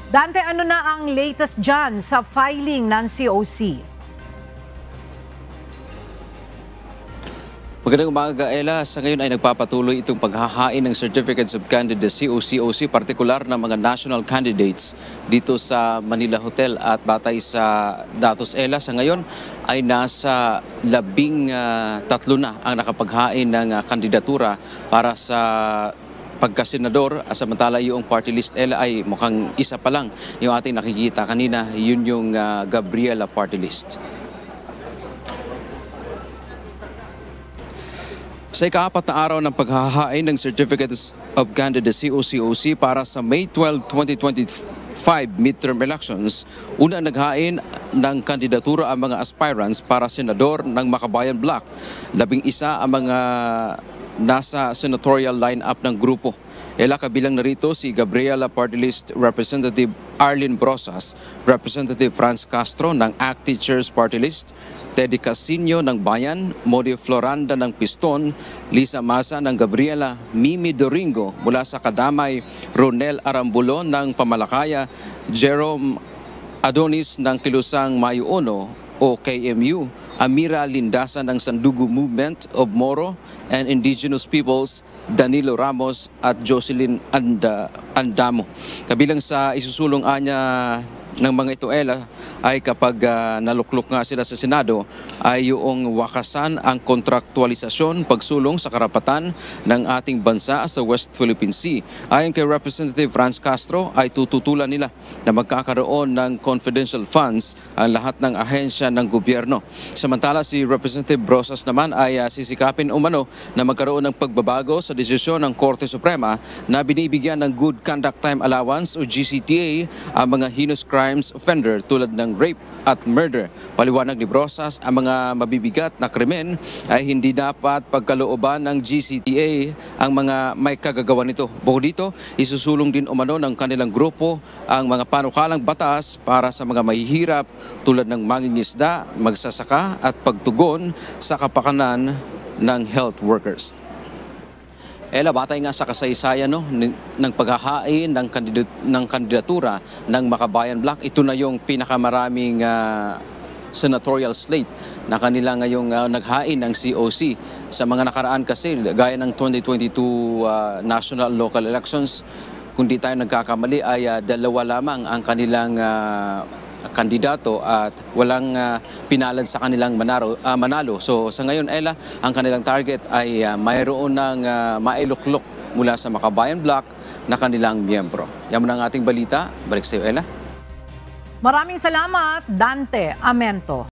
Dante, ano na ang latest dyan sa filing ng COC? Magandang umaga, Ella. Sa ngayon ay nagpapatuloy itong paghahain ng Certificates of Candidacy o COC, partikular na mga national candidates dito sa Manila Hotel. At batay sa datos, Ella, sa ngayon ay nasa 13 na ang nakapaghain ng kandidatura para sa pagkasenador, samantala yung party list, Ella, ay mukhang isa pa lang yung ating nakikita kanina, yun yung Gabriela party list. Sa ika-4 na araw ng paghahain ng Certificates of Candidacy o COC para sa May 12, 2025 midterm elections, una naghain ng kandidatura ang mga aspirants para senador ng Makabayan Bloc. 11 ang mga nasa senatorial lineup ng grupo. Kabilang narito si Gabriela Party List Representative Arlene Brosas, Representative Franz Castro ng ACT Teachers Party List, Teddy Casino ng Bayan, Modi Floranda ng Piston, Lisa Masa ng Gabriela, Mimi Doringo mula sa Kadamay, Ronel Arambulo ng Pamalakaya, Jerome Adonis ng Kilusang Mayo Uno o KMU, Amira Lindasa ng Sandugo Movement of Moro and Indigenous Peoples, Danilo Ramos at Jocelyn Andamo. Kabilang sa isusulong anya ng mga ito, Ella, ay kapag naluklok nga sila sa Senado ay yung wakasan ang kontraktualisasyon pagsulong sa karapatan ng ating bansa sa West Philippine Sea. Ayon kay Representative Franz Castro ay tututulan nila na magkakaroon ng confidential funds ang lahat ng ahensya ng gobyerno. Samantala si Representative Brosas naman ay sisikapin umano na magkaroon ng pagbabago sa desisyon ng Korte Suprema na binibigyan ng Good Conduct Time Allowance o GCTA ang mga heinous crimes offender tulad ng rape at murder. Paliwanag ni Brosas, ang mga mabibigat na krimen ay hindi dapat pagkalooban ng GCTA ang mga may kagagawa nito. Bukod dito, isusulong din umano ng kanilang grupo ang mga panukalang batas para sa mga mahihirap tulad ng mangingisda, magsasaka at pagtugon sa kapakanan ng health workers. Ella, batay nga sa kasaysayan ng paghahain ng kandidatura ng Makabayan Bloc, ito na yung pinakamaraming senatorial slate na kanila ngayong naghain ng COC. Sa mga nakaraan kasi, gaya ng 2022 national local elections, kung di tayo nagkakamali ay 2 lamang ang kanilang kandidato at walang pinalad sa kanilang manalo. So sa ngayon, Ella, ang kanilang target ay mayroon ng mailuklok mula sa Makabayan Bloc na kanilang miyembro. Yan muna ang ating balita. Balik sa iyo, Ella. Maraming salamat, Dante Amento.